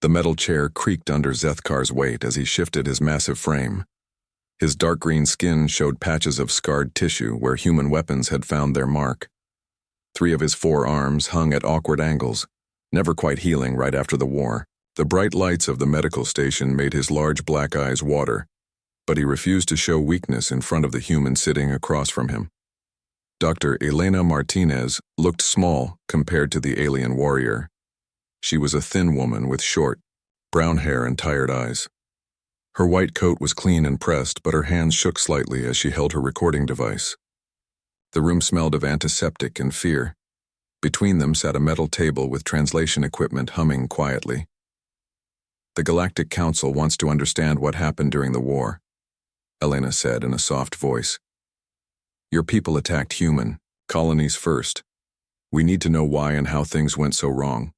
The metal chair creaked under Zethkar's weight as he shifted his massive frame. His dark green skin showed patches of scarred tissue where human weapons had found their mark. 3 of his 4 arms hung at awkward angles, never quite healing right after the war. The bright lights of the medical station made his large black eyes water, but he refused to show weakness in front of the human sitting across from him. Dr. Elena Martinez looked small compared to the alien warrior. She was a thin woman with short, brown hair and tired eyes. Her white coat was clean and pressed, but her hands shook slightly as she held her recording device. The room smelled of antiseptic and fear. Between them sat a metal table with translation equipment humming quietly. "The Galactic Council wants to understand what happened during the war," Elena said in a soft voice. "Your people attacked human colonies first. We need to know why and how things went so wrong."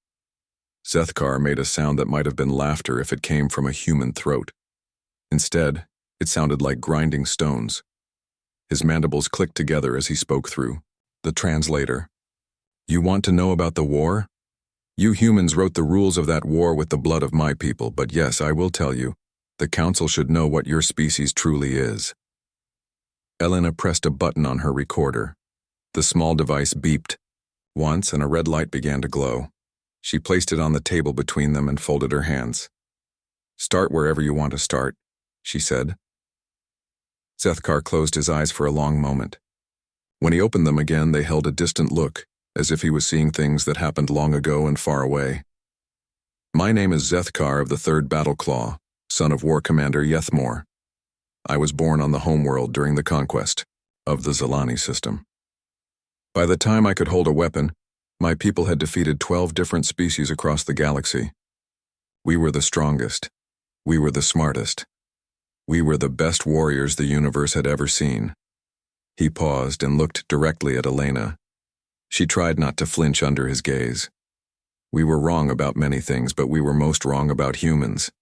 Zethkar made a sound that might have been laughter if it came from a human throat. Instead, it sounded like grinding stones. His mandibles clicked together as he spoke through. The translator. "You want to know about the war? You humans wrote the rules of that war with the blood of my people, but yes, I will tell you, the Council should know what your species truly is." Elena pressed a button on her recorder. The small device beeped once and a red light began to glow. She placed it on the table between them and folded her hands. "Start wherever you want to start," she said. Zethkar closed his eyes for a long moment. When he opened them again, they held a distant look, as if he was seeing things that happened long ago and far away. "My name is Zethkar of the 3rd Battle Claw, son of War Commander Yethmor. I was born on the homeworld during the conquest of the Zelani system. By the time I could hold a weapon, my people had defeated 12 different species across the galaxy. We were the strongest. We were the smartest. We were the best warriors the universe had ever seen." He paused and looked directly at Elena. She tried not to flinch under his gaze. "We were wrong about many things, but we were most wrong about humans."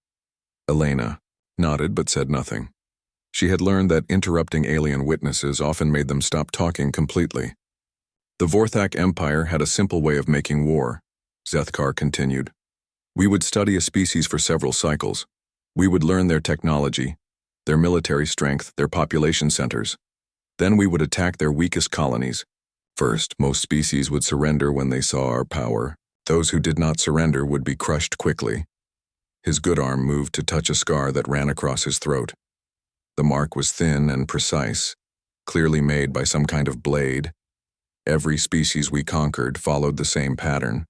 Elena nodded but said nothing. She had learned that interrupting alien witnesses often made them stop talking completely. "The Vorthak Empire had a simple way of making war," Zethkar continued. "We would study a species for several cycles. We would learn their technology, their military strength, their population centers. Then we would attack their weakest colonies. First, most species would surrender when they saw our power. Those who did not surrender would be crushed quickly." His good arm moved to touch a scar that ran across his throat. The mark was thin and precise, clearly made by some kind of blade. Every species we conquered followed the same pattern.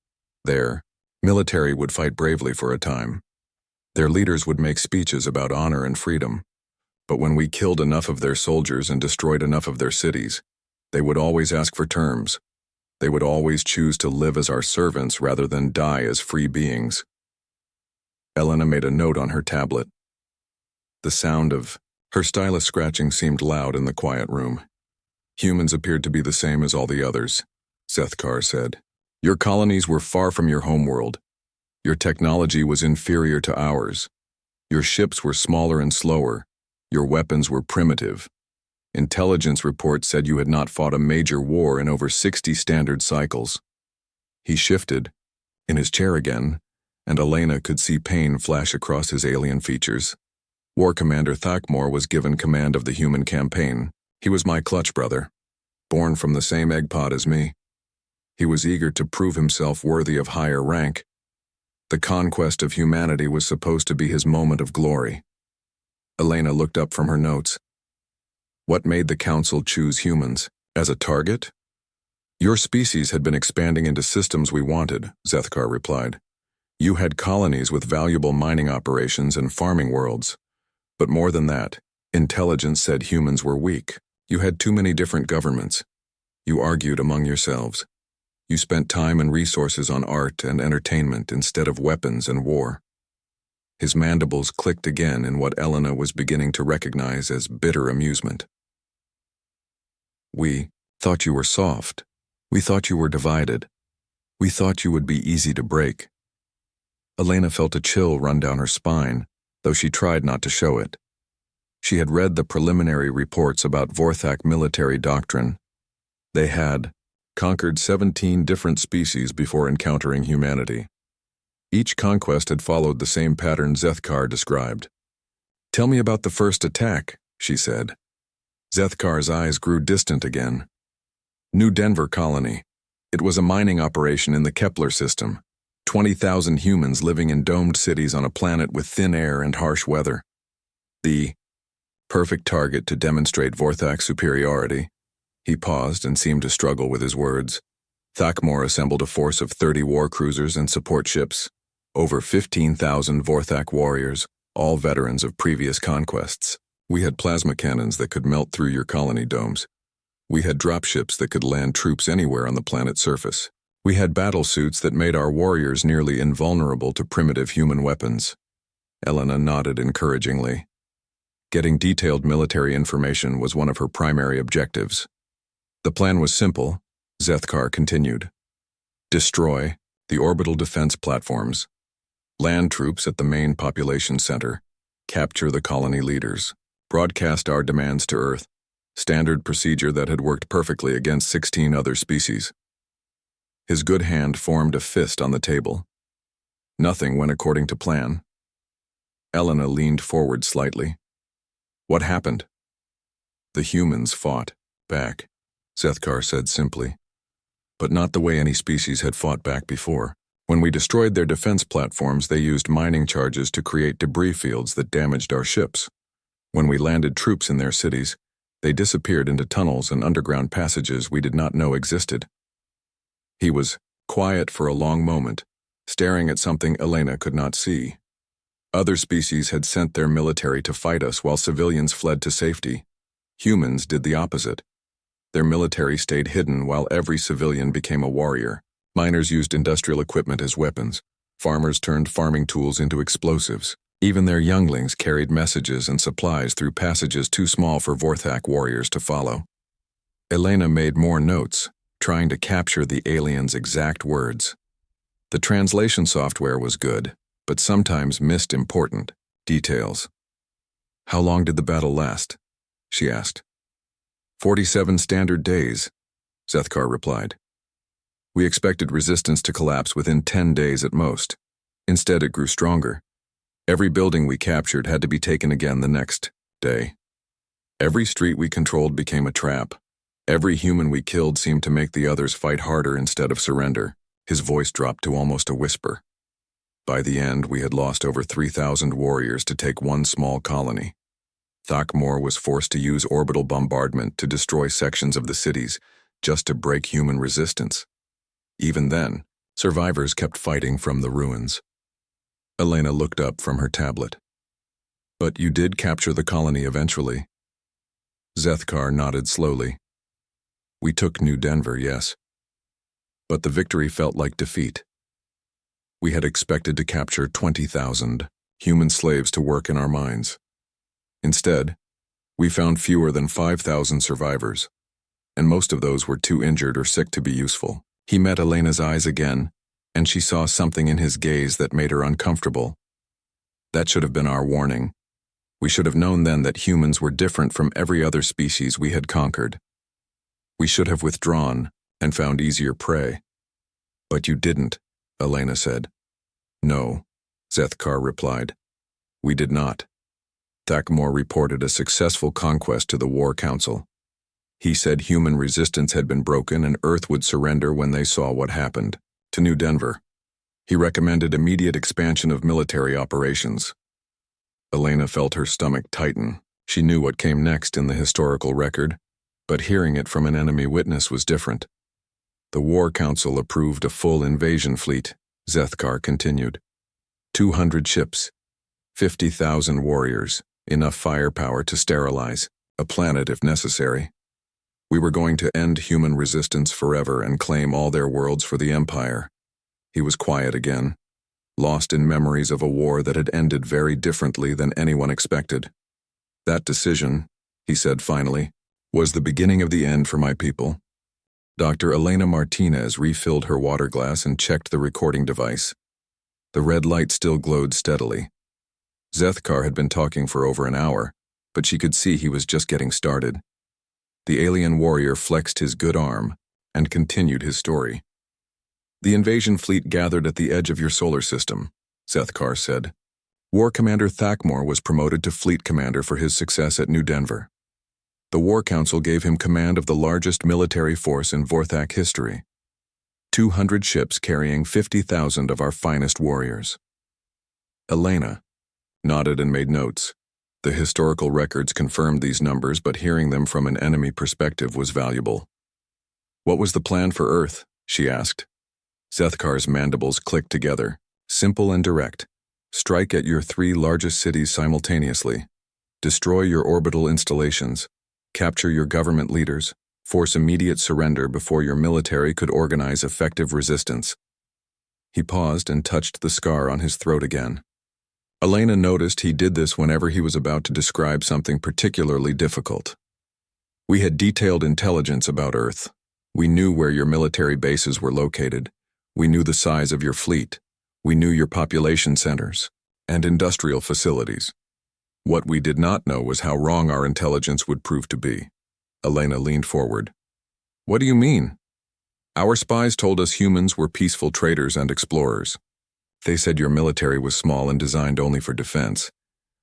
Their military would fight bravely for a time. Their leaders would make speeches about honor and freedom. But when we killed enough of their soldiers and destroyed enough of their cities, they would always ask for terms. They would always choose to live as our servants rather than die as free beings. Elena made a note on her tablet. The sound of her stylus scratching seemed loud in the quiet room. "Humans appeared to be the same as all the others," Zethkar said. "Your colonies were far from your homeworld. Your technology was inferior to ours. Your ships were smaller and slower. Your weapons were primitive. Intelligence reports said you had not fought a major war in over 60 standard cycles." He shifted, in his chair again, and Elena could see pain flash across his alien features. "War Commander Thakmor was given command of the human campaign. He was my clutch brother, born from the same egg pod as me. He was eager to prove himself worthy of higher rank. The conquest of humanity was supposed to be his moment of glory." Elena looked up from her notes. "What made the Council choose humans? As a target?" "Your species had been expanding into systems we wanted," Zethkar replied. "You had colonies with valuable mining operations and farming worlds. But more than that, intelligence said humans were weak. You had too many different governments. You argued among yourselves. You spent time and resources on art and entertainment instead of weapons and war." His mandibles clicked again in what Elena was beginning to recognize as bitter amusement. "We thought you were soft. We thought you were divided. We thought you would be easy to break." Elena felt a chill run down her spine, though she tried not to show it. She had read the preliminary reports about Vorthak military doctrine. They had conquered 17 different species before encountering humanity. Each conquest had followed the same pattern Zethkar described. "Tell me about the first attack," she said. Zethkar's eyes grew distant again. New Denver Colony. It was a mining operation in the Kepler system. 20,000 humans living in domed cities on a planet with thin air and harsh weather. The perfect target to demonstrate Vorthak's superiority. He paused and seemed to struggle with his words. Thakmor assembled a force of 30 war cruisers and support ships. Over 15,000 Vorthak warriors, all veterans of previous conquests. We had plasma cannons that could melt through your colony domes. We had dropships that could land troops anywhere on the planet's surface. We had battle suits that made our warriors nearly invulnerable to primitive human weapons. Elena nodded encouragingly. Getting detailed military information was one of her primary objectives. The plan was simple, Zethkar continued. Destroy the orbital defense platforms. Land troops at the main population center. Capture the colony leaders. Broadcast our demands to Earth. Standard procedure that had worked perfectly against 16 other species. His good hand formed a fist on the table. Nothing went according to plan. Elena leaned forward slightly. What happened? The humans fought back, Zethkar said simply. But not the way any species had fought back before. When we destroyed their defense platforms, they used mining charges to create debris fields that damaged our ships. When we landed troops in their cities, they disappeared into tunnels and underground passages we did not know existed. He was quiet for a long moment, staring at something Elena could not see. Other species had sent their military to fight us while civilians fled to safety. Humans did the opposite. Their military stayed hidden while every civilian became a warrior. Miners used industrial equipment as weapons. Farmers turned farming tools into explosives. Even their younglings carried messages and supplies through passages too small for Vorthak warriors to follow. Elena made more notes, trying to capture the aliens' exact words. The translation software was good, but sometimes missed important details. How long did the battle last? She asked. 47 standard days, Zethkar replied. We expected resistance to collapse within 10 days at most. Instead, it grew stronger. Every building we captured had to be taken again the next day. Every street we controlled became a trap. Every human we killed seemed to make the others fight harder instead of surrender. His voice dropped to almost a whisper. By the end, we had lost over 3,000 warriors to take one small colony. Thakmor was forced to use orbital bombardment to destroy sections of the cities, just to break human resistance. Even then, survivors kept fighting from the ruins. Elena looked up from her tablet. But you did capture the colony eventually. Zethkar nodded slowly. We took New Denver, yes. But the victory felt like defeat. We had expected to capture 20,000 human slaves to work in our mines. Instead, we found fewer than 5,000 survivors, and most of those were too injured or sick to be useful. He met Elena's eyes again, and she saw something in his gaze that made her uncomfortable. That should have been our warning. We should have known then that humans were different from every other species we had conquered. We should have withdrawn and found easier prey. But you didn't, Elena said. No, Zethkar replied. We did not. Thakmor reported a successful conquest to the War Council. He said human resistance had been broken and Earth would surrender when they saw what happened to New Denver. He recommended immediate expansion of military operations. Elena felt her stomach tighten. She knew what came next in the historical record, but hearing it from an enemy witness was different. The War Council approved a full invasion fleet, Zethkar continued. 200 ships, 50,000 warriors, enough firepower to sterilize a planet if necessary. We were going to end human resistance forever and claim all their worlds for the Empire. He was quiet again, lost in memories of a war that had ended very differently than anyone expected. That decision, he said finally, was the beginning of the end for my people. Dr. Elena Martinez refilled her water glass and checked the recording device. The red light still glowed steadily. Zethkar had been talking for over an hour, but she could see he was just getting started. The alien warrior flexed his good arm and continued his story. The invasion fleet gathered at the edge of your solar system, Zethkar said. War Commander Thakmor was promoted to Fleet Commander for his success at New Denver. The War Council gave him command of the largest military force in Vorthak history. 200 ships carrying 50,000 of our finest warriors. Elena nodded and made notes. The historical records confirmed these numbers, but hearing them from an enemy perspective was valuable. What was the plan for Earth? She asked. Zethkar's mandibles clicked together, simple and direct. Strike at your 3 largest cities simultaneously. Destroy your orbital installations. Capture your government leaders. Force immediate surrender before your military could organize effective resistance. He paused and touched the scar on his throat again. Elena noticed he did this whenever he was about to describe something particularly difficult. We had detailed intelligence about Earth. We knew where your military bases were located. We knew the size of your fleet. We knew your population centers and industrial facilities. What we did not know was how wrong our intelligence would prove to be. Elena leaned forward. What do you mean? Our spies told us humans were peaceful traders and explorers. They said your military was small and designed only for defense.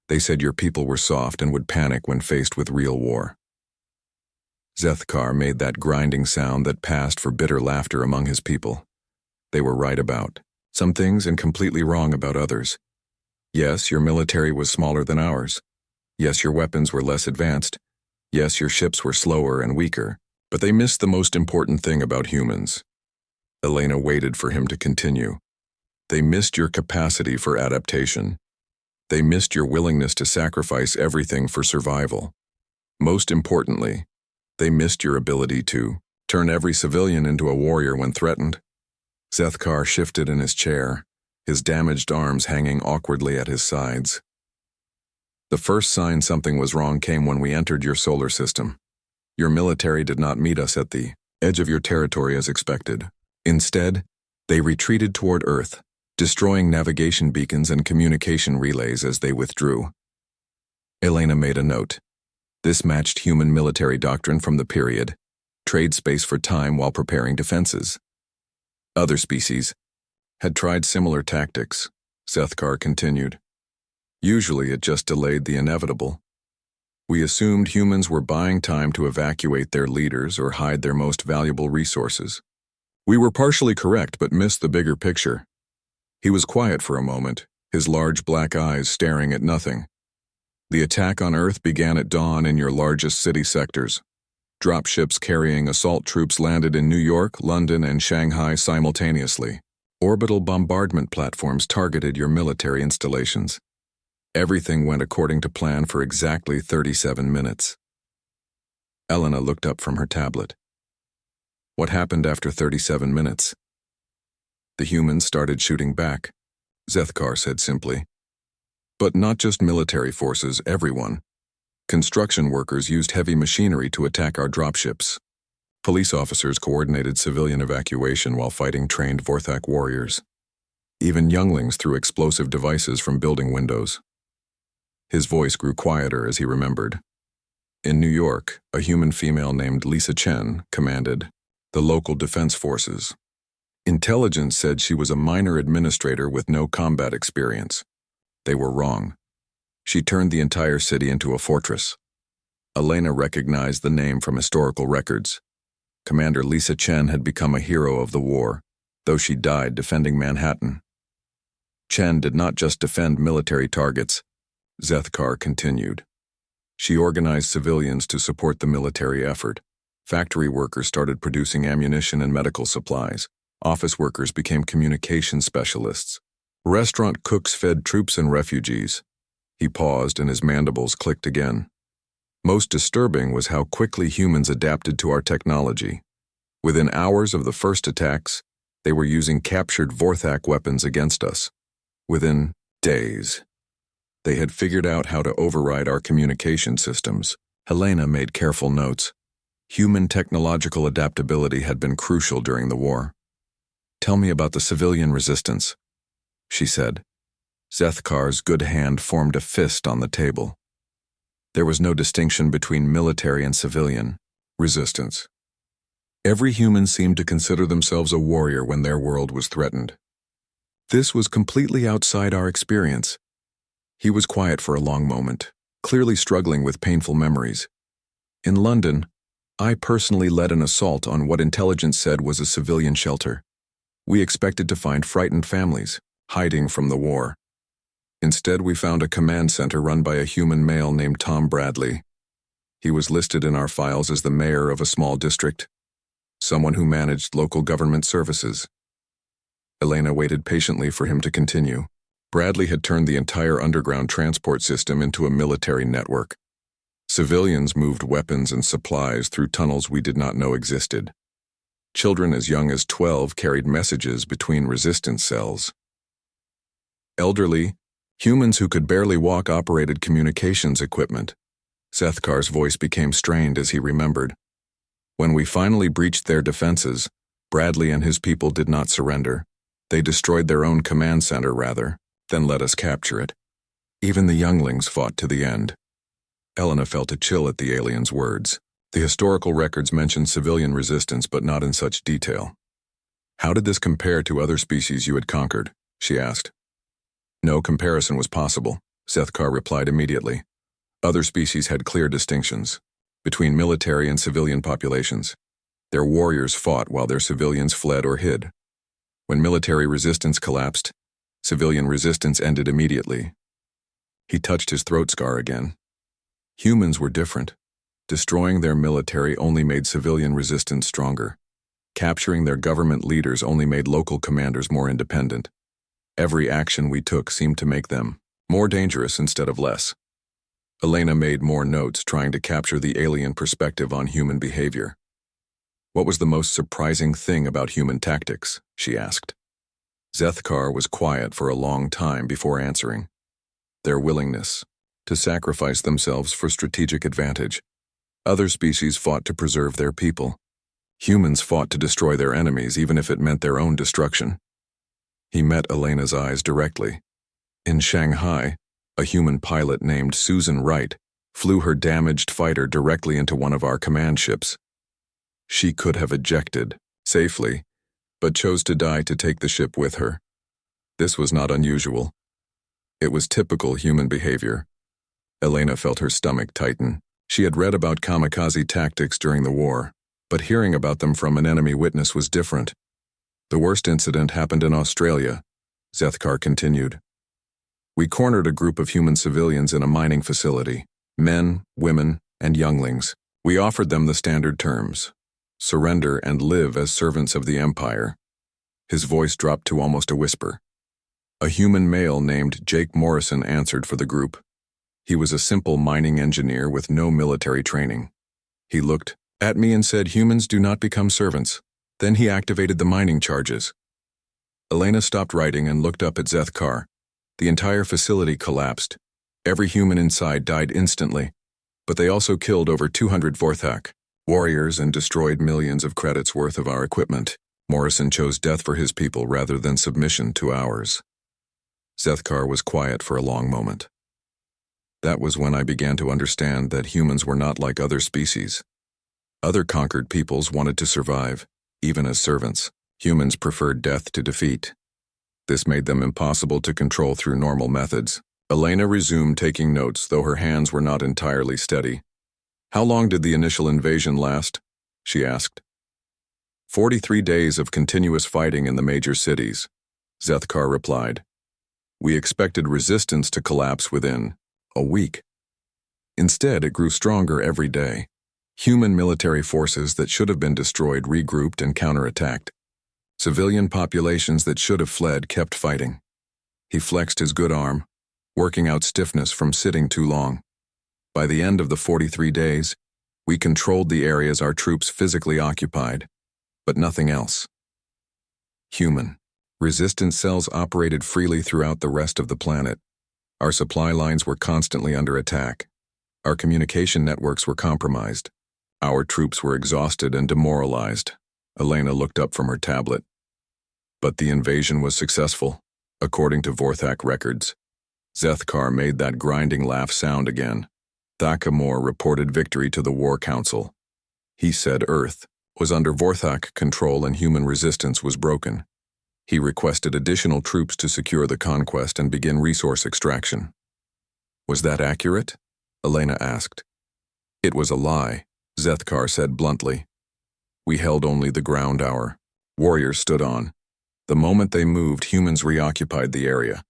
They said your people were soft and would panic when faced with real war. Zethkar made that grinding sound that passed for bitter laughter among his people. They were right about some things and completely wrong about others. Yes, your military was smaller than ours. Yes, your weapons were less advanced. Yes, your ships were slower and weaker. But they missed the most important thing about humans. Elena waited for him to continue. They missed your capacity for adaptation. They missed your willingness to sacrifice everything for survival. Most importantly, they missed your ability to turn every civilian into a warrior when threatened. Zethkar shifted in his chair, his damaged arms hanging awkwardly at his sides. The first sign something was wrong came when we entered your solar system. Your military did not meet us at the edge of your territory as expected. Instead, they retreated toward Earth, destroying navigation beacons and communication relays as they withdrew. Elena made a note. This matched human military doctrine from the period. Trade space for time while preparing defenses. Other species had tried similar tactics, Zethkar continued. Usually it just delayed the inevitable. We assumed humans were buying time to evacuate their leaders or hide their most valuable resources. We were partially correct but missed the bigger picture. He was quiet for a moment, his large black eyes staring at nothing. The attack on Earth began at dawn in your largest city sectors. Dropships carrying assault troops landed in New York, London, and Shanghai simultaneously. Orbital bombardment platforms targeted your military installations. Everything went according to plan for exactly 37 minutes. Elena looked up from her tablet. What happened after 37 minutes? The humans started shooting back, Zethkar said simply. But not just military forces, everyone. Construction workers used heavy machinery to attack our dropships. Police officers coordinated civilian evacuation while fighting trained Vorthak warriors. Even younglings threw explosive devices from building windows. His voice grew quieter as he remembered. In New York, a human female named Lisa Chen commanded the local defense forces. Intelligence said she was a minor administrator with no combat experience. They were wrong. She turned the entire city into a fortress. Elena recognized the name from historical records. Commander Lisa Chen had become a hero of the war, though she died defending Manhattan. Chen did not just defend military targets, Zethkar continued. She organized civilians to support the military effort. Factory workers started producing ammunition and medical supplies. Office workers became communication specialists. Restaurant cooks fed troops and refugees. He paused and his mandibles clicked again. Most disturbing was how quickly humans adapted to our technology. Within hours of the first attacks, they were using captured Vorthak weapons against us. Within days, they had figured out how to override our communication systems. Helena made careful notes. Human technological adaptability had been crucial during the war. Tell me about the civilian resistance, she said. Zethkar's good hand formed a fist on the table. There was no distinction between military and civilian resistance. Every human seemed to consider themselves a warrior when their world was threatened. This was completely outside our experience. He was quiet for a long moment, clearly struggling with painful memories. In London, I personally led an assault on what intelligence said was a civilian shelter. We expected to find frightened families, hiding from the war. Instead, we found a command center run by a human male named Tom Bradley. He was listed in our files as the mayor of a small district, someone who managed local government services. Elena waited patiently for him to continue. Bradley had turned the entire underground transport system into a military network. Civilians moved weapons and supplies through tunnels we did not know existed. Children as young as 12 carried messages between resistance cells. Elderly, humans who could barely walk operated communications equipment. Zethkar's voice became strained as he remembered. When we finally breached their defenses, Bradley and his people did not surrender. They destroyed their own command center rather, then let us capture it. Even the younglings fought to the end. Elena felt a chill at the alien's words. The historical records mentioned civilian resistance, but not in such detail. How did this compare to other species you had conquered? She asked. No comparison was possible, Zethkar replied immediately. Other species had clear distinctions between military and civilian populations. Their warriors fought while their civilians fled or hid. When military resistance collapsed, civilian resistance ended immediately. He touched his throat scar again. Humans were different. Destroying their military only made civilian resistance stronger. Capturing their government leaders only made local commanders more independent. Every action we took seemed to make them more dangerous instead of less. Elena made more notes, trying to capture the alien perspective on human behavior. What was the most surprising thing about human tactics? She asked. Zethkar was quiet for a long time before answering. Their willingness to sacrifice themselves for strategic advantage. Other species fought to preserve their people. Humans fought to destroy their enemies, even if it meant their own destruction. He met Elena's eyes directly. In Shanghai, a human pilot named Susan Wright flew her damaged fighter directly into one of our command ships. She could have ejected safely, but chose to die to take the ship with her. This was not unusual. It was typical human behavior. Elena felt her stomach tighten. She had read about kamikaze tactics during the war, but hearing about them from an enemy witness was different. The worst incident happened in Australia, Zethkar continued. We cornered a group of human civilians in a mining facility, men, women, and younglings. We offered them the standard terms: surrender and live as servants of the Empire. His voice dropped to almost a whisper. A human male named Jake Morrison answered for the group. He was a simple mining engineer with no military training. He looked at me and said, "Humans do not become servants." Then he activated the mining charges. Elena stopped writing and looked up at Zethkar. The entire facility collapsed. Every human inside died instantly, but they also killed over 200 Vorthak warriors and destroyed millions of credits worth of our equipment. Morrison chose death for his people rather than submission to ours. Zethkar was quiet for a long moment. That was when I began to understand that humans were not like other species. Other conquered peoples wanted to survive, even as servants. Humans preferred death to defeat. This made them impossible to control through normal methods. Elena resumed taking notes, though her hands were not entirely steady. How long did the initial invasion last? She asked. 43 days of continuous fighting in the major cities, Zethkar replied. We expected resistance to collapse within a week. Instead, it grew stronger every day. Human military forces that should have been destroyed regrouped and counterattacked. Civilian populations that should have fled kept fighting. He flexed his good arm, working out stiffness from sitting too long. By the end of the 43 days, we controlled the areas our troops physically occupied, but nothing else. Human. Resistance cells operated freely throughout the rest of the planet. Our supply lines were constantly under attack. Our communication networks were compromised. Our troops were exhausted and demoralized. Elena looked up from her tablet. But the invasion was successful, according to Vorthak records. Zethkar made that grinding laugh sound again. Thakamor reported victory to the War Council. He said Earth, was under Vorthak control and human resistance was broken. He requested additional troops to secure the conquest and begin resource extraction. Was that accurate? Elena asked. It was a lie, Zethkar said bluntly. We held only the ground hour. Warriors stood on. The moment they moved, humans reoccupied the area.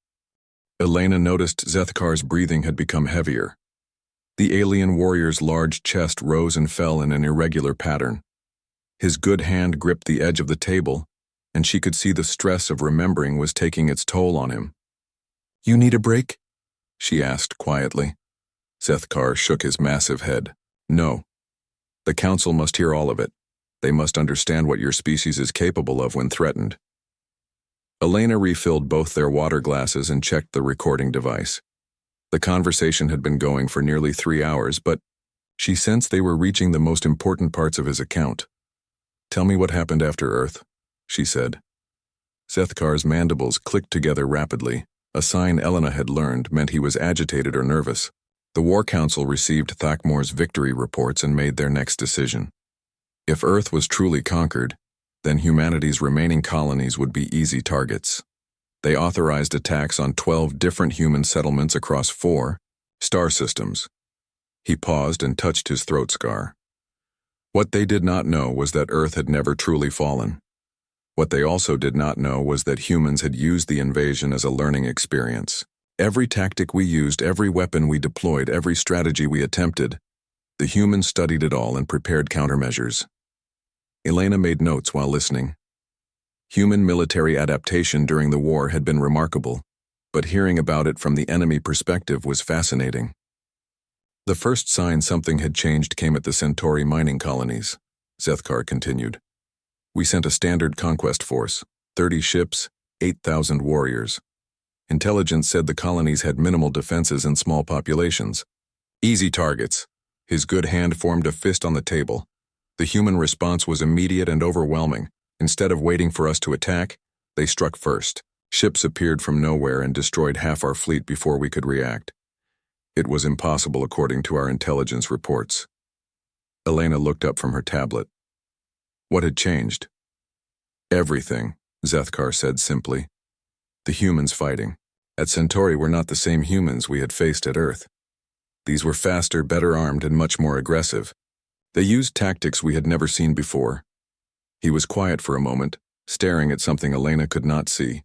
Elena noticed Zethkar's breathing had become heavier. The alien warrior's large chest rose and fell in an irregular pattern. His good hand gripped the edge of the table, and she could see the stress of remembering was taking its toll on him. You need a break? She asked quietly. Zethkar shook his massive head. No. The Council must hear all of it. They must understand what your species is capable of when threatened. Elena refilled both their water glasses and checked the recording device. The conversation had been going for nearly 3 hours, but she sensed they were reaching the most important parts of his account. Tell me what happened after Earth, she said. Zethkar's mandibles clicked together rapidly. A sign Elena had learned meant he was agitated or nervous. The War Council received Thakmor's victory reports and made their next decision. If Earth was truly conquered, then humanity's remaining colonies would be easy targets. They authorized attacks on 12 different human settlements across 4 star systems. He paused and touched his throat scar. What they did not know was that Earth had never truly fallen. What they also did not know was that humans had used the invasion as a learning experience. Every tactic we used, every weapon we deployed, every strategy we attempted, the humans studied it all and prepared countermeasures. Elena made notes while listening. Human military adaptation during the war had been remarkable, but hearing about it from the enemy perspective was fascinating. The first sign something had changed came at the Centauri mining colonies, Zethkar continued. We sent a standard conquest force, 30 ships, 8,000 warriors. Intelligence said the colonies had minimal defenses and small populations. Easy targets. His good hand formed a fist on the table. The human response was immediate and overwhelming. Instead of waiting for us to attack, they struck first. Ships appeared from nowhere and destroyed half our fleet before we could react. It was impossible according to our intelligence reports. Elena looked up from her tablet. What had changed? Everything, Zethkar said simply. The humans fighting. At Centauri were not the same humans we had faced at Earth. These were faster, better armed, and much more aggressive. They used tactics we had never seen before. He was quiet for a moment, staring at something Elena could not see.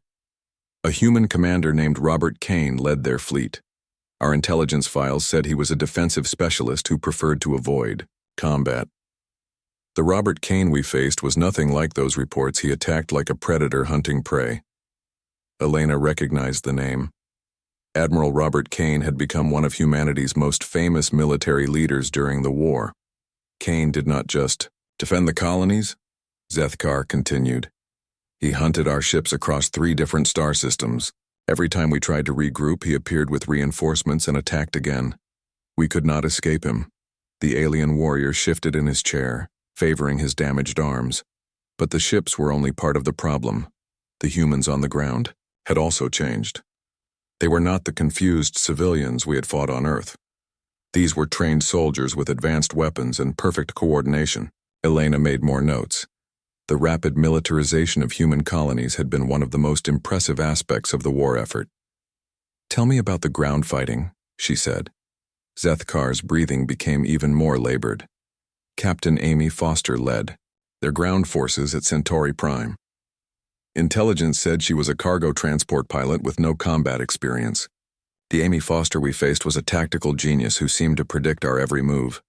A human commander named Robert Kane led their fleet. Our intelligence files said he was a defensive specialist who preferred to avoid combat. The Robert Kane we faced was nothing like those reports. He attacked like a predator hunting prey. Elena recognized the name. Admiral Robert Kane had become one of humanity's most famous military leaders during the war. Kane did not just defend the colonies, Zethkar continued. He hunted our ships across 3 different star systems. Every time we tried to regroup, he appeared with reinforcements and attacked again. We could not escape him. The alien warrior shifted in his chair, favoring his damaged arms. But the ships were only part of the problem. The humans on the ground had also changed. They were not the confused civilians we had fought on Earth. These were trained soldiers with advanced weapons and perfect coordination. Elena made more notes. The rapid militarization of human colonies had been one of the most impressive aspects of the war effort. Tell me about the ground fighting, she said. Zethkar's breathing became even more labored. Captain Amy Foster led their ground forces at Centauri Prime. Intelligence said she was a cargo transport pilot with no combat experience. The Amy Foster we faced was a tactical genius who seemed to predict our every move.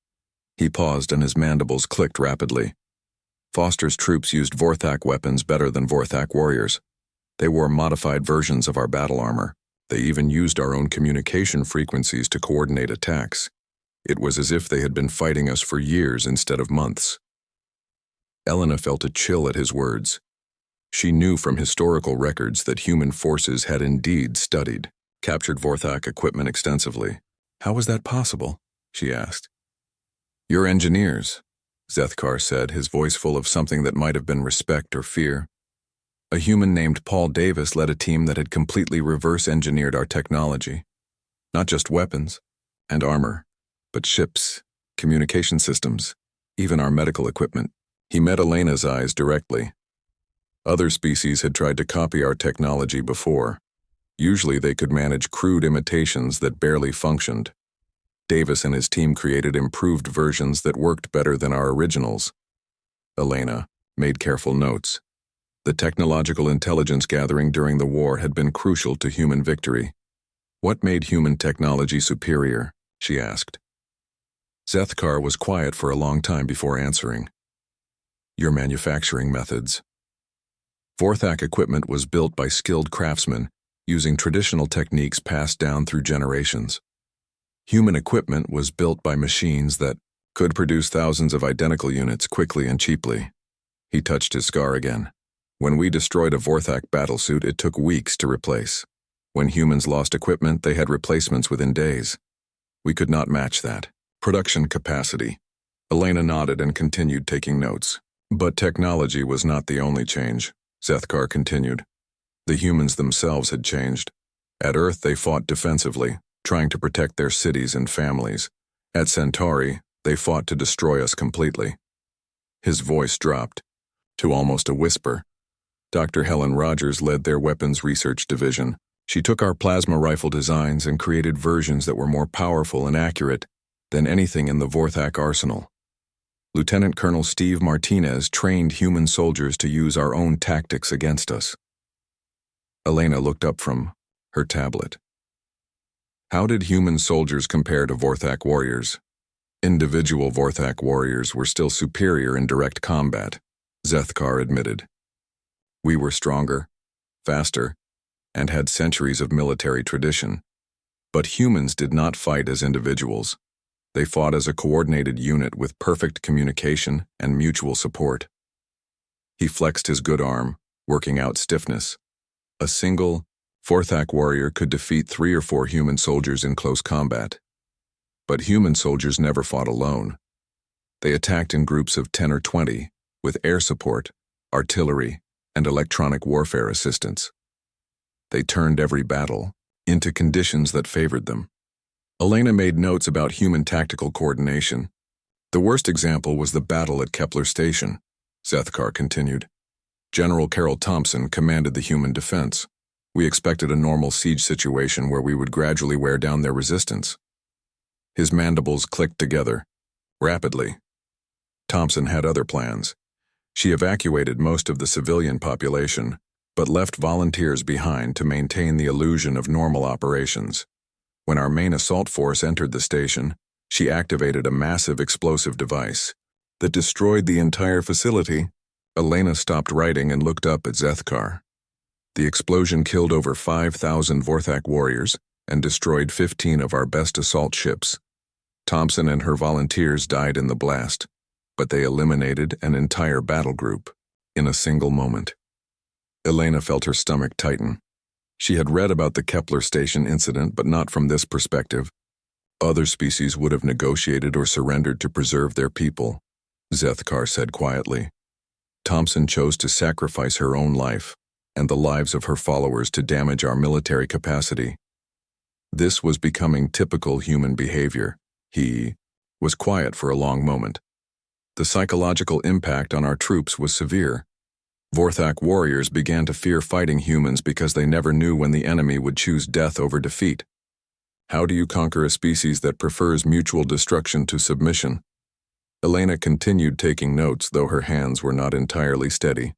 He paused and his mandibles clicked rapidly. Foster's troops used Vorthak weapons better than Vorthak warriors. They wore modified versions of our battle armor. They even used our own communication frequencies to coordinate attacks. It was as if they had been fighting us for years instead of months. Elena felt a chill at his words. She knew from historical records that human forces had indeed captured Vorthak equipment extensively. How was that possible? She asked. Your engineers, Zethkar said, his voice full of something that might have been respect or fear. A human named Paul Davis led a team that had completely reverse-engineered our technology. Not just weapons and armor, but ships, communication systems, even our medical equipment. He met Elena's eyes directly. Other species had tried to copy our technology before. Usually they could manage crude imitations that barely functioned. Davis and his team created improved versions that worked better than our originals. Elena made careful notes. The technological intelligence gathering during the war had been crucial to human victory. What made human technology superior? She asked. Zethkar was quiet for a long time before answering. Your manufacturing methods. Vorthak equipment was built by skilled craftsmen using traditional techniques passed down through generations. Human equipment was built by machines that could produce thousands of identical units quickly and cheaply. He touched his scar again. When we destroyed a Vorthak battlesuit, it took weeks to replace. When humans lost equipment, they had replacements within days. We could not match that. Production capacity. Elena nodded and continued taking notes. But technology was not the only change, Zethkar continued. The humans themselves had changed. At Earth, they fought defensively, trying to protect their cities and families. At Centauri, they fought to destroy us completely. His voice dropped to almost a whisper. Dr. Helen Rogers led their weapons research division. She took our plasma rifle designs and created versions that were more powerful and accurate than anything in the Vorthak arsenal. Lieutenant Colonel Steve Martinez trained human soldiers to use our own tactics against us. Elena looked up from her tablet. How did human soldiers compare to Vorthak warriors? Individual Vorthak warriors were still superior in direct combat, Zethkar admitted. We were stronger, faster, and had centuries of military tradition. But humans did not fight as individuals. They fought as a coordinated unit with perfect communication and mutual support. He flexed his good arm, working out stiffness. A single Vorthak warrior could defeat 3 or 4 human soldiers in close combat. But human soldiers never fought alone. They attacked in groups of 10 or 20, with air support, artillery, and electronic warfare assistance. They turned every battle into conditions that favored them. Elena made notes about human tactical coordination. The worst example was the battle at Kepler Station, Zethkar continued. General Carroll Thompson commanded the human defense. We expected a normal siege situation where we would gradually wear down their resistance. His mandibles clicked together, rapidly. Thompson had other plans. She evacuated most of the civilian population, but left volunteers behind to maintain the illusion of normal operations. When our main assault force entered the station, she activated a massive explosive device that destroyed the entire facility. Elena stopped writing and looked up at Zethkar. The explosion killed over 5,000 Vorthak warriors and destroyed 15 of our best assault ships. Thompson and her volunteers died in the blast, but they eliminated an entire battle group in a single moment. Elena felt her stomach tighten. She had read about the Kepler Station incident, but not from this perspective. Other species would have negotiated or surrendered to preserve their people, Zethkar said quietly. Thompson chose to sacrifice her own life and the lives of her followers to damage our military capacity. This was becoming typical human behavior. He was quiet for a long moment. The psychological impact on our troops was severe. Vorthak warriors began to fear fighting humans because they never knew when the enemy would choose death over defeat. How do you conquer a species that prefers mutual destruction to submission? Elena continued taking notes, though her hands were not entirely steady.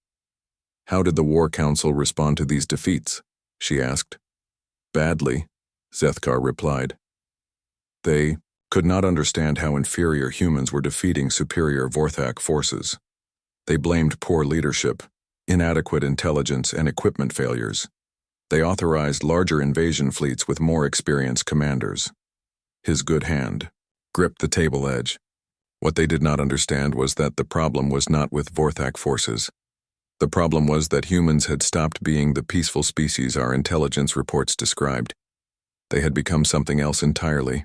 How did the War Council respond to these defeats? She asked. Badly, Zethkar replied. They could not understand how inferior humans were defeating superior Vorthak forces. They blamed poor leadership, inadequate intelligence, and equipment failures. They authorized larger invasion fleets with more experienced commanders. His good hand gripped the table edge. What they did not understand was that the problem was not with Vorthak forces. The problem was that humans had stopped being the peaceful species our intelligence reports described. They had become something else entirely.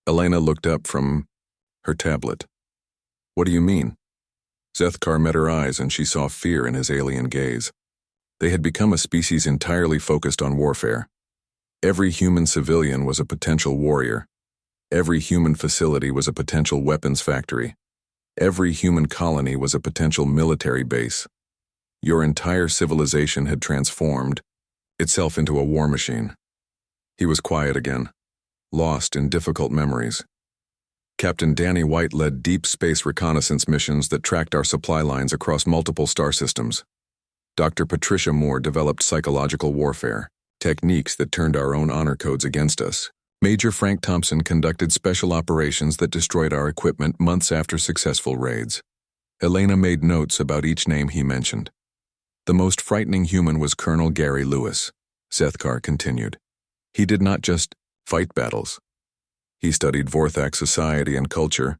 Elena looked up from her tablet. What do you mean? Zethkar met her eyes and she saw fear in his alien gaze. They had become a species entirely focused on warfare. Every human civilian was a potential warrior. Every human facility was a potential weapons factory. Every human colony was a potential military base. Your entire civilization had transformed itself into a war machine. He was quiet again, lost in difficult memories. Captain Danny White led deep space reconnaissance missions that tracked our supply lines across multiple star systems. Dr. Patricia Moore developed psychological warfare, techniques that turned our own honor codes against us. Major Frank Thompson conducted special operations that destroyed our equipment months after successful raids. Elena made notes about each name he mentioned. The most frightening human was Colonel Gary Lewis, Zethkar continued. He did not just fight battles. He studied Vorthak society and culture,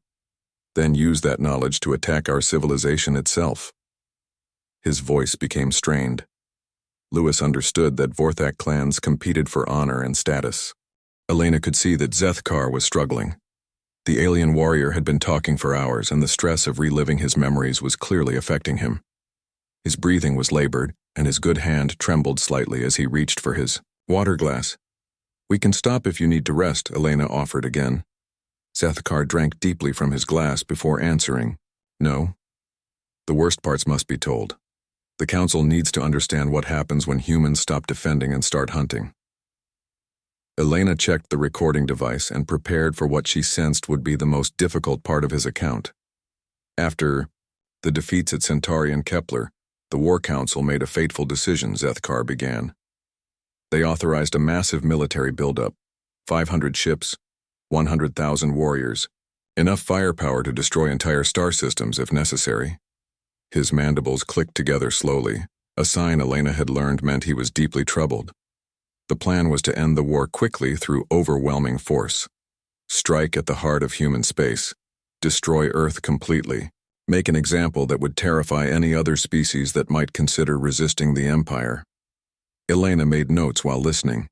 then used that knowledge to attack our civilization itself. His voice became strained. Lewis understood that Vorthak clans competed for honor and status. Elena could see that Zethkar was struggling. The alien warrior had been talking for hours, and the stress of reliving his memories was clearly affecting him. His breathing was labored, and his good hand trembled slightly as he reached for his water glass. "We can stop if you need to rest," Elena offered again. Zethkar drank deeply from his glass before answering, "No. The worst parts must be told. The Council needs to understand what happens when humans stop defending and start hunting." Elena checked the recording device and prepared for what she sensed would be the most difficult part of his account. After the defeats at Centauri and Kepler, the War Council made a fateful decision, Zethkar began. They authorized a massive military buildup, 500 ships, 100,000 warriors, enough firepower to destroy entire star systems if necessary. His mandibles clicked together slowly, a sign Elena had learned meant he was deeply troubled. The plan was to end the war quickly through overwhelming force. Strike at the heart of human space, destroy Earth completely, make an example that would terrify any other species that might consider resisting the Empire. Elena made notes while listening.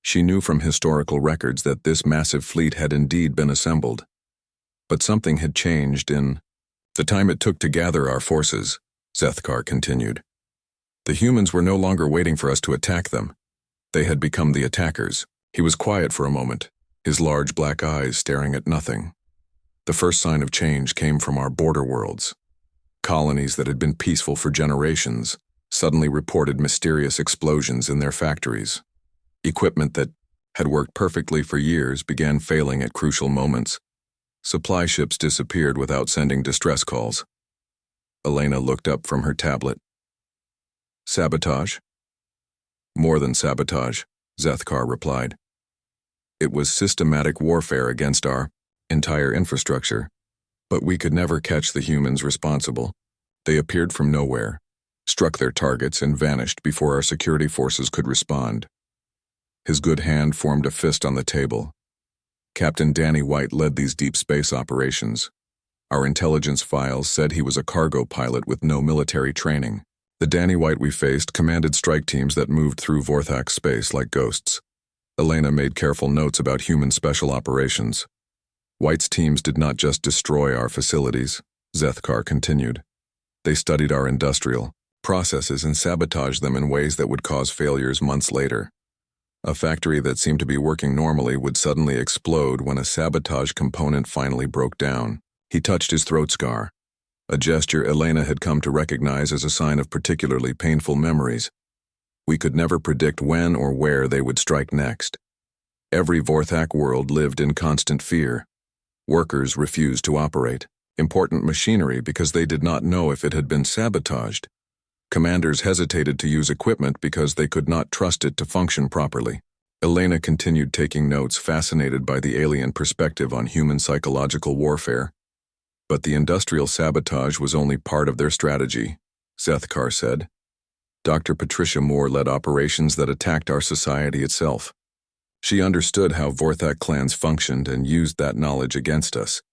She knew from historical records that this massive fleet had indeed been assembled. But something had changed in the time it took to gather our forces, Zethkar continued. The humans were no longer waiting for us to attack them. They had become the attackers. He was quiet for a moment, his large black eyes staring at nothing. The first sign of change came from our border worlds. Colonies that had been peaceful for generations suddenly reported mysterious explosions in their factories. Equipment that had worked perfectly for years began failing at crucial moments. Supply ships disappeared without sending distress calls. Elena looked up from her tablet. "Sabotage?" "More than sabotage," Zethkar replied. "It was systematic warfare against our entire infrastructure, but we could never catch the humans responsible. They appeared from nowhere, struck their targets, and vanished before our security forces could respond." His good hand formed a fist on the table. "Captain Danny White led these deep space operations. Our intelligence files said he was a cargo pilot with no military training. The Danny White we faced commanded strike teams that moved through Vorthak space like ghosts." Elena made careful notes about human special operations. "White's teams did not just destroy our facilities," Zethkar continued. "They studied our industrial processes and sabotaged them in ways that would cause failures months later. A factory that seemed to be working normally would suddenly explode when a sabotage component finally broke down." He touched his throat scar, a gesture Elena had come to recognize as a sign of particularly painful memories. We could never predict when or where they would strike next. Every Vorthak world lived in constant fear. Workers refused to operate important machinery because they did not know if it had been sabotaged. Commanders hesitated to use equipment because they could not trust it to function properly. Elena continued taking notes, fascinated by the alien perspective on human psychological warfare. "But the industrial sabotage was only part of their strategy," Zethkar said. "Dr. Patricia Moore led operations that attacked our society itself. She understood how Vorthak clans functioned and used that knowledge against us."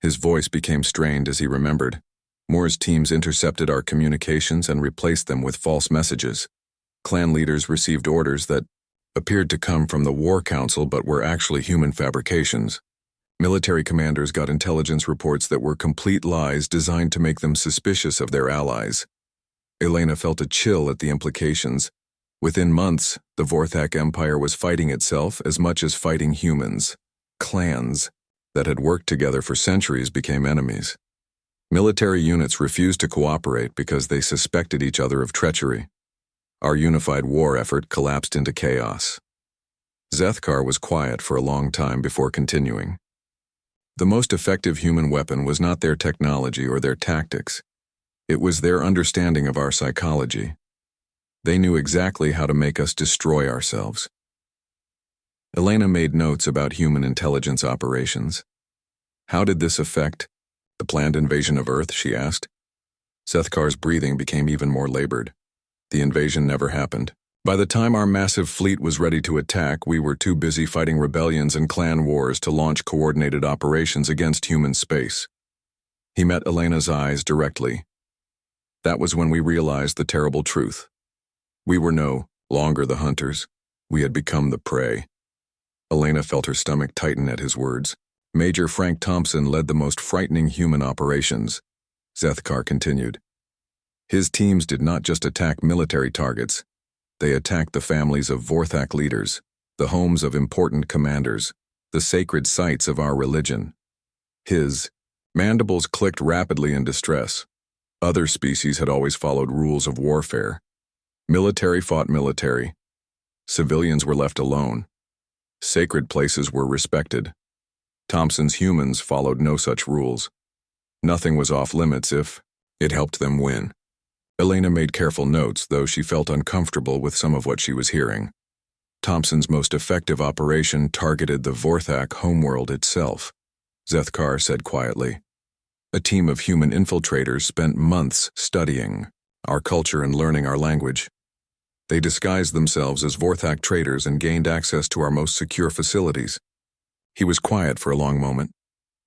His voice became strained as he remembered. Moore's teams intercepted our communications and replaced them with false messages. Clan leaders received orders that appeared to come from the War Council but were actually human fabrications. Military commanders got intelligence reports that were complete lies designed to make them suspicious of their allies. Elena felt a chill at the implications. Within months, the Vorthak Empire was fighting itself as much as fighting humans. Clans that had worked together for centuries became enemies. Military units refused to cooperate because they suspected each other of treachery. Our unified war effort collapsed into chaos. Zethkar was quiet for a long time before continuing. The most effective human weapon was not their technology or their tactics. It was their understanding of our psychology. They knew exactly how to make us destroy ourselves. Elena made notes about human intelligence operations. How did this affect the planned invasion of Earth, she asked. Zethkar's breathing became even more labored. The invasion never happened. By the time our massive fleet was ready to attack, we were too busy fighting rebellions and clan wars to launch coordinated operations against human space. He met Elena's eyes directly. That was when we realized the terrible truth. We were no longer the hunters. We had become the prey. Elena felt her stomach tighten at his words. Major Frank Thompson led the most frightening human operations, Zethkar continued. His teams did not just attack military targets. They attacked the families of Vorthak leaders, the homes of important commanders, the sacred sites of our religion. His mandibles clicked rapidly in distress. Other species had always followed rules of warfare. Military fought military. Civilians were left alone. Sacred places were respected. Thompson's humans followed no such rules. Nothing was off limits if it helped them win. Elena made careful notes, though she felt uncomfortable with some of what she was hearing. Thompson's most effective operation targeted the Vorthak homeworld itself, Zethkar said quietly. A team of human infiltrators spent months studying our culture and learning our language. They disguised themselves as Vorthak traders and gained access to our most secure facilities. He was quiet for a long moment.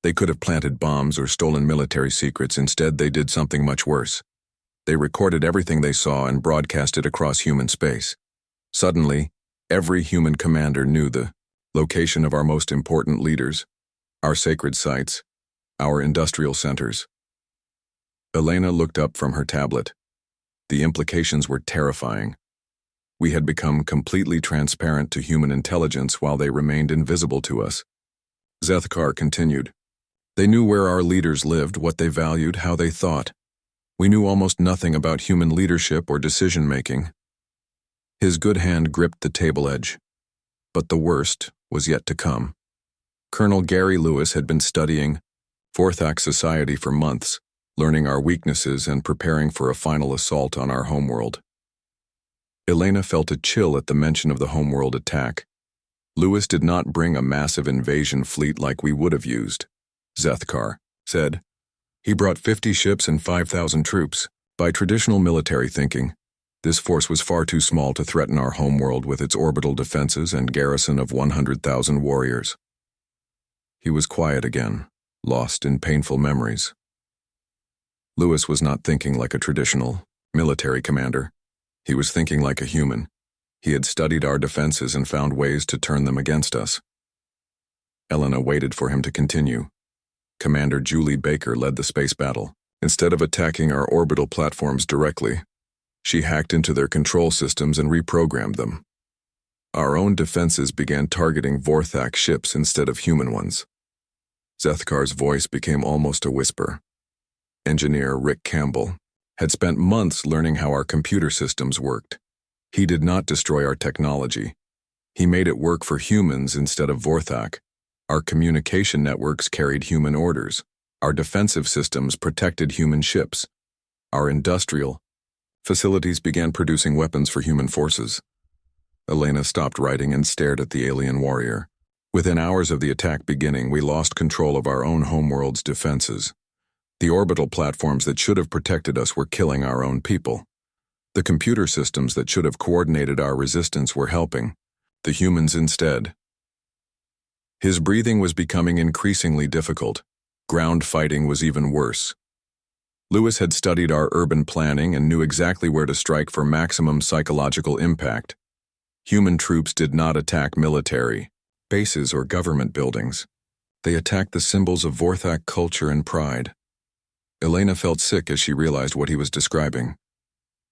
They could have planted bombs or stolen military secrets. Instead, they did something much worse. They recorded everything they saw and broadcast it across human space. Suddenly, every human commander knew the location of our most important leaders, our sacred sites, our industrial centers. Elena looked up from her tablet. The implications were terrifying. We had become completely transparent to human intelligence while they remained invisible to us. Zethkar continued. They knew where our leaders lived, what they valued, how they thought. We knew almost nothing about human leadership or decision-making. His good hand gripped the table edge. But the worst was yet to come. Colonel Gary Lewis had been studying Vorthak society for months, learning our weaknesses and preparing for a final assault on our homeworld. Elena felt a chill at the mention of the homeworld attack. Lewis did not bring a massive invasion fleet like we would have used, Zethkar said. He brought 50 ships and 5,000 troops. By traditional military thinking, this force was far too small to threaten our homeworld with its orbital defenses and garrison of 100,000 warriors. He was quiet again, lost in painful memories. Lewis was not thinking like a traditional military commander. He was thinking like a human. He had studied our defenses and found ways to turn them against us. Elena waited for him to continue. Commander Julie Baker led the space battle. Instead of attacking our orbital platforms directly, she hacked into their control systems and reprogrammed them. Our own defenses began targeting Vorthak ships instead of human ones. Zethkar's voice became almost a whisper. Engineer Rick Campbell had spent months learning how our computer systems worked. He did not destroy our technology. He made it work for humans instead of Vorthak. Our communication networks carried human orders. Our defensive systems protected human ships. Our industrial facilities began producing weapons for human forces. Elena stopped writing and stared at the alien warrior. Within hours of the attack beginning, we lost control of our own homeworld's defenses. The orbital platforms that should have protected us were killing our own people. The computer systems that should have coordinated our resistance were helping the humans instead. His breathing was becoming increasingly difficult. Ground fighting was even worse. Lewis had studied our urban planning and knew exactly where to strike for maximum psychological impact. Human troops did not attack military bases or government buildings. They attacked the symbols of Vorthak culture and pride. Elena felt sick as she realized what he was describing.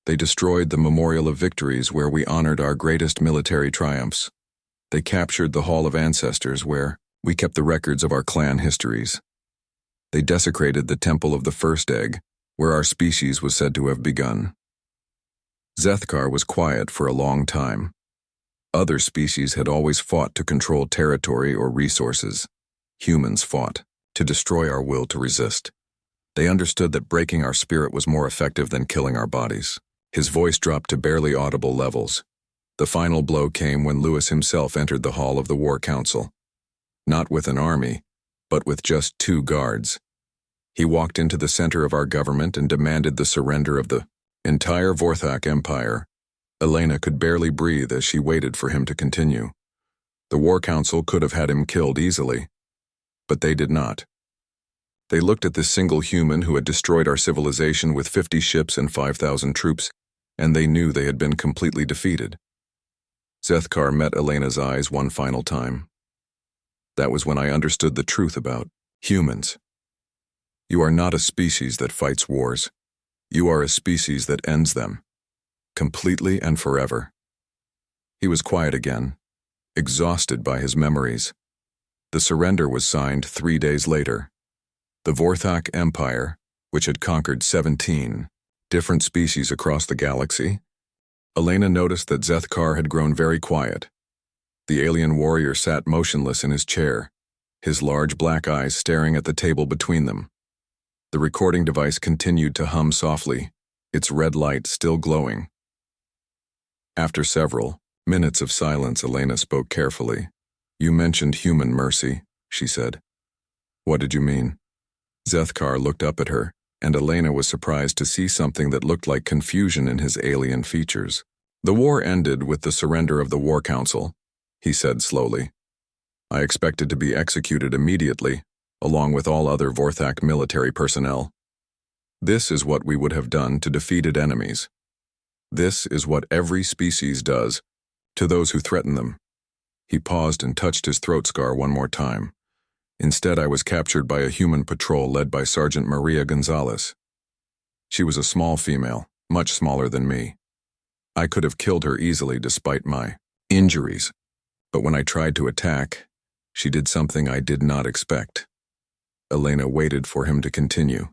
They destroyed the Memorial of Victories where we honored our greatest military triumphs. They captured the Hall of Ancestors where we kept the records of our clan histories. They desecrated the temple of the first egg, where our species was said to have begun. Zethkar was quiet for a long time. Other species had always fought to control territory or resources. Humans fought to destroy our will to resist. They understood that breaking our spirit was more effective than killing our bodies. His voice dropped to barely audible levels. The final blow came when Lewis himself entered the hall of the War Council. Not with an army, but with just 2 guards. He walked into the center of our government and demanded the surrender of the entire Vorthak Empire. Elena could barely breathe as she waited for him to continue. The War Council could have had him killed easily, but they did not. They looked at this single human who had destroyed our civilization with 50 ships and 5,000 troops, and they knew they had been completely defeated. Zethkar met Elena's eyes one final time. That was when I understood the truth about humans. You are not a species that fights wars. You are a species that ends them, completely and forever. He was quiet again, exhausted by his memories. The surrender was signed 3 days later. The Vorthak Empire, which had conquered 17 different species across the galaxy. Elena noticed that Zethkar had grown very quiet. The alien warrior sat motionless in his chair, his large black eyes staring at the table between them. The recording device continued to hum softly, its red light still glowing. After several minutes of silence, Elena spoke carefully. "You mentioned human mercy," she said. "What did you mean?" Zethkar looked up at her, and Elena was surprised to see something that looked like confusion in his alien features. "The war ended with the surrender of the War Council," he said slowly. "I expected to be executed immediately, along with all other Vorthak military personnel. This is what we would have done to defeated enemies. This is what every species does to those who threaten them." He paused and touched his throat scar one more time. "Instead, I was captured by a human patrol led by Sergeant Maria Gonzalez. She was a small female, much smaller than me. I could have killed her easily despite my injuries, but when I tried to attack, she did something I did not expect." Elena waited for him to continue.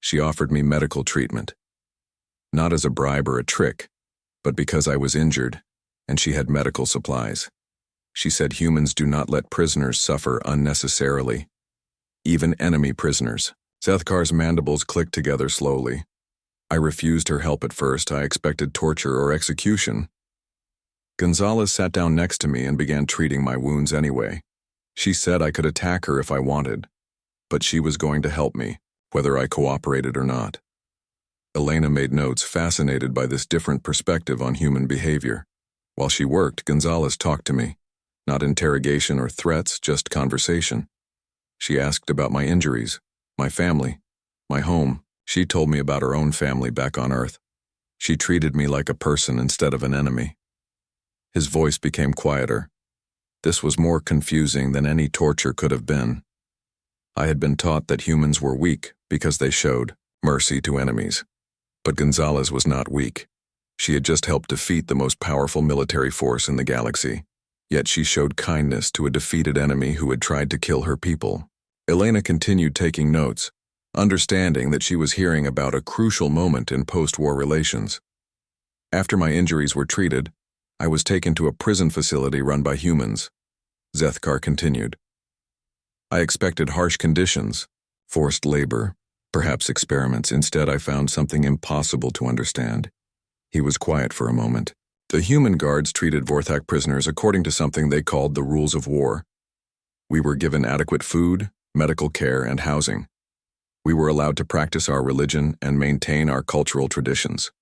"She offered me medical treatment. Not as a bribe or a trick, but because I was injured, and she had medical supplies. She said humans do not let prisoners suffer unnecessarily, even enemy prisoners." Zethkar's mandibles clicked together slowly. "I refused her help at first. I expected torture or execution. Gonzalez sat down next to me and began treating my wounds anyway. She said I could attack her if I wanted, but she was going to help me, whether I cooperated or not." Elena made notes, fascinated by this different perspective on human behavior. While she worked, Gonzalez talked to me. Not interrogation or threats, just conversation. She asked about my injuries, my family, my home. She told me about her own family back on Earth. She treated me like a person instead of an enemy. His voice became quieter. This was more confusing than any torture could have been. I had been taught that humans were weak because they showed mercy to enemies. But Gonzalez was not weak. She had just helped defeat the most powerful military force in the galaxy. Yet she showed kindness to a defeated enemy who had tried to kill her people. Elena continued taking notes, understanding that she was hearing about a crucial moment in post-war relations. After my injuries were treated, I was taken to a prison facility run by humans. Zethkar continued. I expected harsh conditions, forced labor, perhaps experiments. Instead, I found something impossible to understand. He was quiet for a moment. The human guards treated Vorthak prisoners according to something they called the rules of war. We were given adequate food, medical care, and housing. We were allowed to practice our religion and maintain our cultural traditions.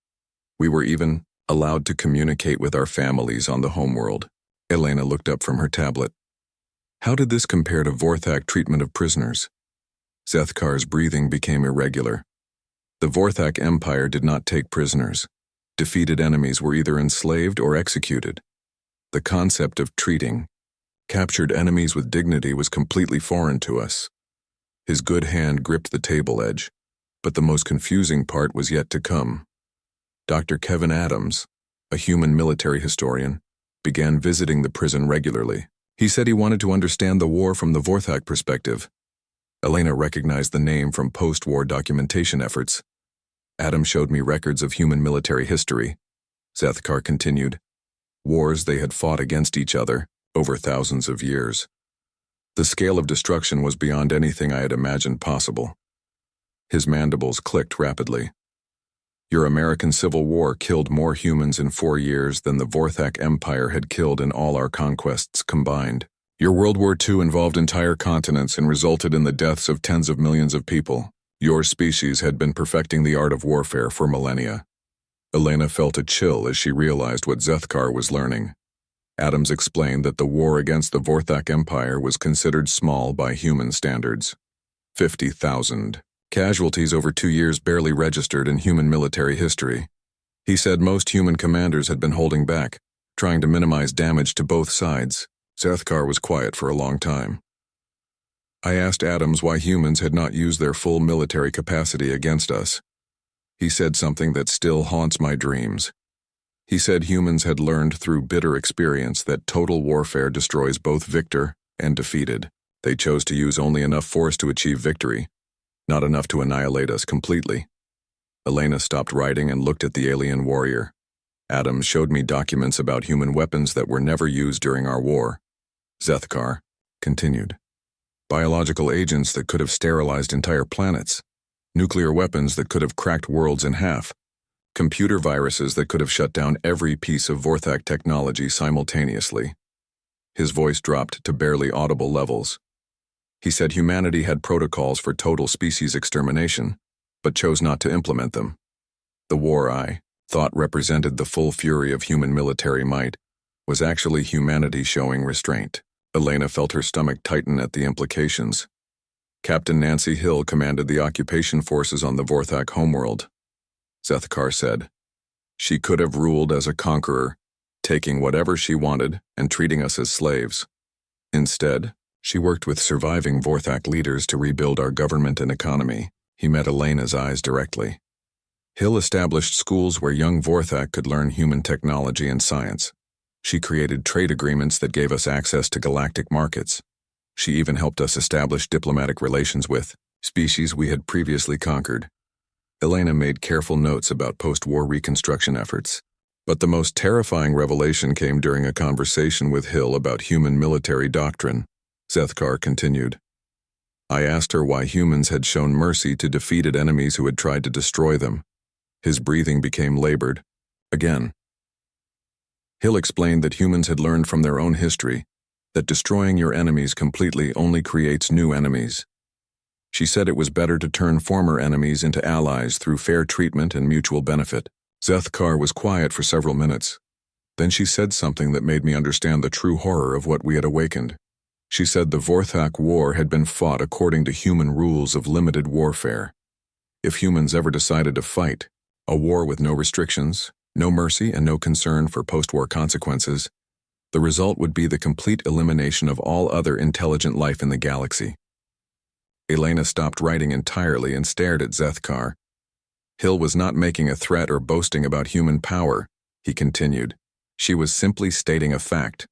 We were even allowed to communicate with our families on the homeworld. Elena looked up from her tablet. How did this compare to Vorthak treatment of prisoners? Zethkar's breathing became irregular. The Vorthak Empire did not take prisoners. Defeated enemies were either enslaved or executed. The concept of treating captured enemies with dignity was completely foreign to us. His good hand gripped the table edge, but the most confusing part was yet to come. Dr. Kevin Adams, a human military historian, began visiting the prison regularly. He said he wanted to understand the war from the Vorthak perspective. Elena recognized the name from post-war documentation efforts. Adam showed me records of human military history. Zethkar continued. Wars they had fought against each other over thousands of years. The scale of destruction was beyond anything I had imagined possible. His mandibles clicked rapidly. Your American Civil War killed more humans in 4 years than the Vorthak Empire had killed in all our conquests combined. Your World War II involved entire continents and resulted in the deaths of tens of millions of people. Your species had been perfecting the art of warfare for millennia. Elena felt a chill as she realized what Zethkar was learning. Adams explained that the war against the Vorthak Empire was considered small by human standards. 50,000. Casualties over 2 years barely registered in human military history. He said most human commanders had been holding back, trying to minimize damage to both sides. Zethkar was quiet for a long time. I asked Adams why humans had not used their full military capacity against us. He said something that still haunts my dreams. He said humans had learned through bitter experience that total warfare destroys both victor and defeated. They chose to use only enough force to achieve victory, not enough to annihilate us completely. Elena stopped writing and looked at the alien warrior. Adams showed me documents about human weapons that were never used during our war. Zethkar continued. Biological agents that could have sterilized entire planets. Nuclear weapons that could have cracked worlds in half. Computer viruses that could have shut down every piece of Vorthak technology simultaneously. His voice dropped to barely audible levels. He said humanity had protocols for total species extermination, but chose not to implement them. The war I thought represented the full fury of human military might was actually humanity showing restraint. Elena felt her stomach tighten at the implications. Captain Nancy Hill commanded the occupation forces on the Vorthak homeworld. Zethkar said, she could have ruled as a conqueror, taking whatever she wanted and treating us as slaves. Instead, she worked with surviving Vorthak leaders to rebuild our government and economy. He met Elena's eyes directly. Hill established schools where young Vorthak could learn human technology and science. She created trade agreements that gave us access to galactic markets. She even helped us establish diplomatic relations with species we had previously conquered. Elena made careful notes about post-war reconstruction efforts. But the most terrifying revelation came during a conversation with Hill about human military doctrine. Zethkar continued. I asked her why humans had shown mercy to defeated enemies who had tried to destroy them. His breathing became labored. Again. Hill explained that humans had learned from their own history that destroying your enemies completely only creates new enemies. She said it was better to turn former enemies into allies through fair treatment and mutual benefit. Zethkar was quiet for several minutes. Then she said something that made me understand the true horror of what we had awakened. She said the Vorthak War had been fought according to human rules of limited warfare. If humans ever decided to fight, a war with no restrictions, no mercy, and no concern for post-war consequences, the result would be the complete elimination of all other intelligent life in the galaxy. Elena stopped writing entirely and stared at Zethkar. Hill was not making a threat or boasting about human power, he continued. She was simply stating a fact.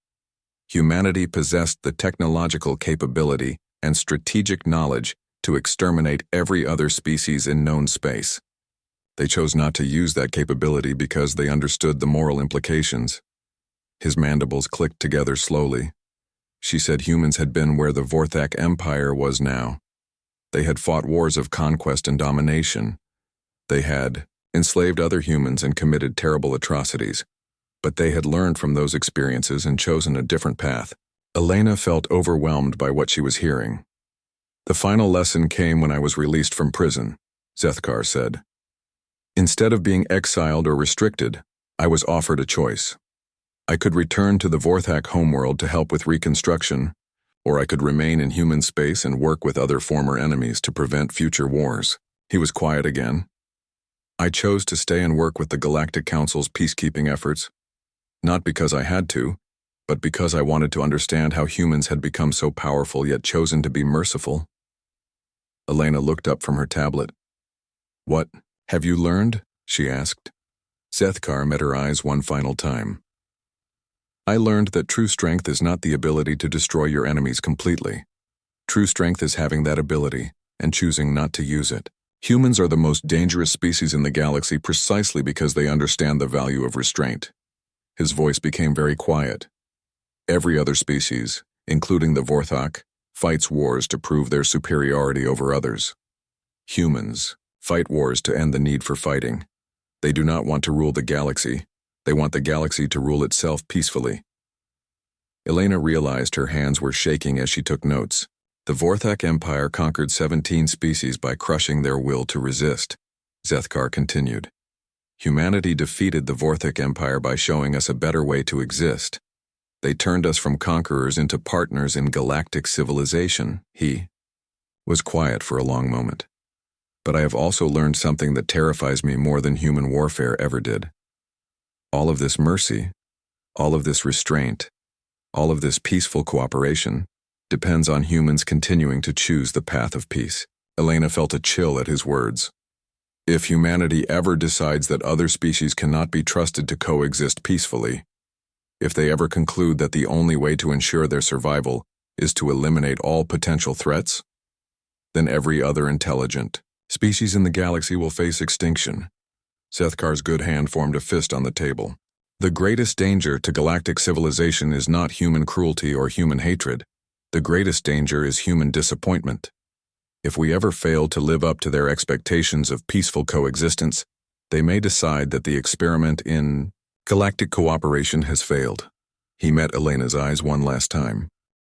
Humanity possessed the technological capability and strategic knowledge to exterminate every other species in known space. They chose not to use that capability because they understood the moral implications. His mandibles clicked together slowly. She said humans had been where the Vorthak Empire was now. They had fought wars of conquest and domination. They had enslaved other humans and committed terrible atrocities. But they had learned from those experiences and chosen a different path. Elena felt overwhelmed by what she was hearing. The final lesson came when I was released from prison, Zethkar said. Instead of being exiled or restricted, I was offered a choice. I could return to the Vorthak homeworld to help with reconstruction, or I could remain in human space and work with other former enemies to prevent future wars. He was quiet again. I chose to stay and work with the Galactic Council's peacekeeping efforts, not because I had to, but because I wanted to understand how humans had become so powerful yet chosen to be merciful. Elena looked up from her tablet. What have you learned? She asked. Zethkar met her eyes one final time. I learned that true strength is not the ability to destroy your enemies completely, True strength is having that ability and choosing not to use it. Humans are the most dangerous species in the galaxy precisely because they understand the value of restraint. His voice became very quiet. Every other species, including the Vorthok, fights wars to prove their superiority over others. Humans fight wars to end the need for fighting. They do not want to rule the galaxy. They want the galaxy to rule itself peacefully. Elena realized her hands were shaking as she took notes. The Vorthok Empire conquered 17 species by crushing their will to resist. Zethkar continued. Humanity defeated the Vorthok Empire by showing us a better way to exist. They turned us from conquerors into partners in galactic civilization. He was quiet for a long moment. But I have also learned something that terrifies me more than human warfare ever did. All of this mercy, all of this restraint, all of this peaceful cooperation depends on humans continuing to choose the path of peace. Elena felt a chill at his words. If humanity ever decides that other species cannot be trusted to coexist peacefully, if they ever conclude that the only way to ensure their survival is to eliminate all potential threats, then every other intelligent species in the galaxy will face extinction. Zethkar's good hand formed a fist on the table. The greatest danger to galactic civilization is not human cruelty or human hatred. The greatest danger is human disappointment. If we ever fail to live up to their expectations of peaceful coexistence, they may decide that the experiment in galactic cooperation has failed. He met Elena's eyes one last time.